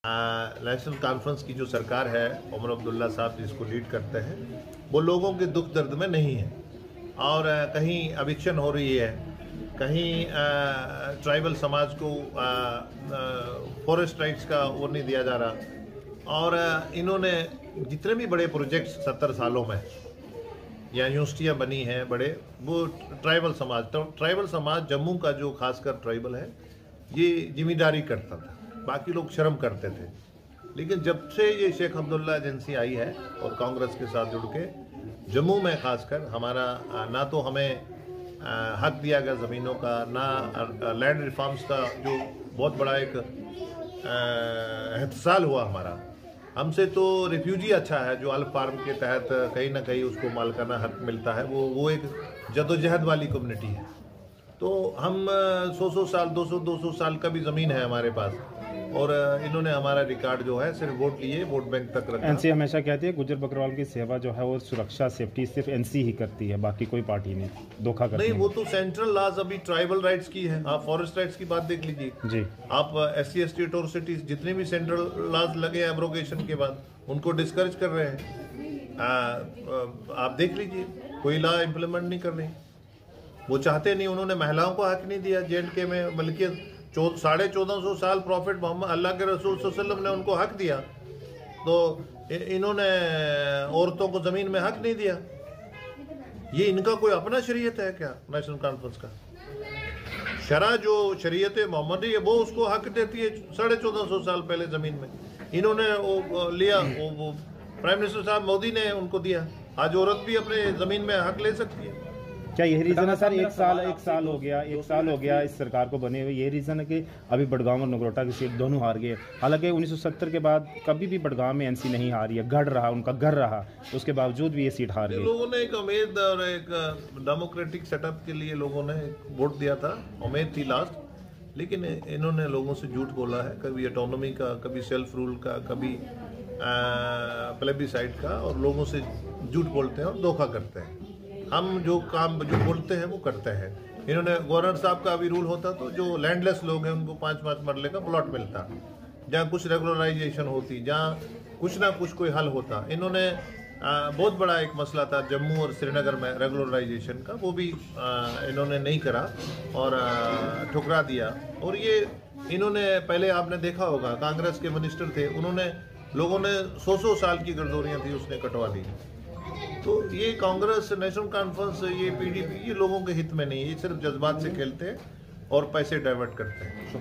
National conference की जो सरकार है, उमर अब्दुल्ला साहब जिसको लीड करते हैं, वो लोगों के दुख दर्द में नहीं है। और कहीं एविक्शन हो रही है, कहीं ट्राइबल समाज को फॉरेस्ट राइट्स का वो नहीं दिया जा रहा। और इन्होंने जितने भी बड़े प्रोजेक्ट्स 70 सालों में या यूनिवर्सिटियाँ बनी हैं बड़े, वो ट्राइबल समाज, तो ट्राइबल समाज जम्मू का जो खासकर ट्राइबल है, ये जिम्मेदारी करता था, बाकी लोग शर्म करते थे। लेकिन जब से ये शेख अब्दुल्ला एजेंसी आई है और कांग्रेस के साथ जुड़ के जम्मू में खासकर हमारा ना तो हमें हक दिया गया ज़मीनों का, ना लैंड रिफॉर्म्स का जो बहुत बड़ा एक एहतसाल हुआ हमारा। हमसे तो रिफ्यूजी अच्छा है, जो अल्फ फार्म के तहत कहीं ना कहीं उसको मालकाना हक मिलता है, वो एक जदोजहद वाली कम्युनिटी है। तो हम 100 साल 200 साल का भी ज़मीन है हमारे पास, और इन्होंने हमारा रिकॉर्ड जो है सिर्फ वोट लिए, वोट बैंक तक रखा। एनसी हमेशा कहती है गुज्जर बकरवाल की सेवा जो है वो सुरक्षा सेफ्टी सिर्फ एनसी ही करती है, बाकी कोई पार्टी नहीं, धोखा करती नहीं। वो तो सेंट्रल लॉज अभी ट्राइबल राइट्स की है, आप फॉरेस्ट राइट्स की बात देख लीजिए जी। आप SC ST अट्रॉसिटीज जितने भी सेंट्रल लॉज लगे एब्रोगेशन के बाद, उनको डिस्करेज कर रहे हैं। आप देख लीजिए, कोई लॉ इम्प्लीमेंट नहीं कर रहे, वो चाहते नहीं। उन्होंने महिलाओं को हक नहीं दिया J&K में, बल्कि 1450 साल प्रॉफिट मोहम्मद अल्लाह के रसूल सल्लल्लाहु अलैहि वसल्लम ने उनको हक दिया, तो इन्होंने औरतों को ज़मीन में हक नहीं दिया। ये इनका कोई अपना शरीयत है क्या? नेशनल कॉन्फ्रेंस का शरा जो शरीयत मोहम्मदी है, वो उसको हक देती है 1450 साल पहले ज़मीन में। इन्होंने वो लिया, वो प्राइम मिनिस्टर साहब मोदी ने उनको दिया। आज औरत भी अपने ज़मीन में हक ले सकती है। क्या यही रीज़न है सर? एक साल हो गया इस सरकार को बने हुए, ये रीज़न है कि अभी बड़गांव और नगरोटा की सीट दोनों हार गए। हालांकि 1970 के बाद कभी भी बड़गांव में NC नहीं हारी है, गढ़ रहा, उनका घर रहा, उसके बावजूद भी ये सीट हार गई। लोगों ने एक उम्मीद और एक डेमोक्रेटिक सेटअप के लिए लोगों ने वोट दिया था, उम्मीद थी लास्ट। लेकिन इन्होंने लोगों से झूठ बोला है, कभी ऑटोनॉमी का, कभी सेल्फ रूल का, कभी प्लेबिसाइड का, और लोगों से झूठ बोलते हैं और धोखा करते हैं। हम जो काम जो बोलते हैं वो करते हैं। इन्होंने गवर्नर साहब का अभी रूल होता तो जो लैंडलेस लोग हैं उनको 5-5 मरले का प्लॉट मिलता, जहाँ कुछ रेगुलराइजेशन होती, जहाँ कुछ ना कुछ कोई हल होता। इन्होंने बहुत बड़ा एक मसला था जम्मू और श्रीनगर में रेगुलराइजेशन का, वो भी इन्होंने नहीं करा और ठुकरा दिया। और ये इन्होंने पहले आपने देखा होगा, कांग्रेस के मिनिस्टर थे, उन्होंने लोगों ने 100 साल की गर्दोरियाँ थी उसने कटवा दी। तो ये कांग्रेस, नेशनल कॉन्फ्रेंस, ये PDP, ये लोगों के हित में नहीं है, ये सिर्फ जज्बात से खेलते हैं और पैसे डाइवर्ट करते हैं।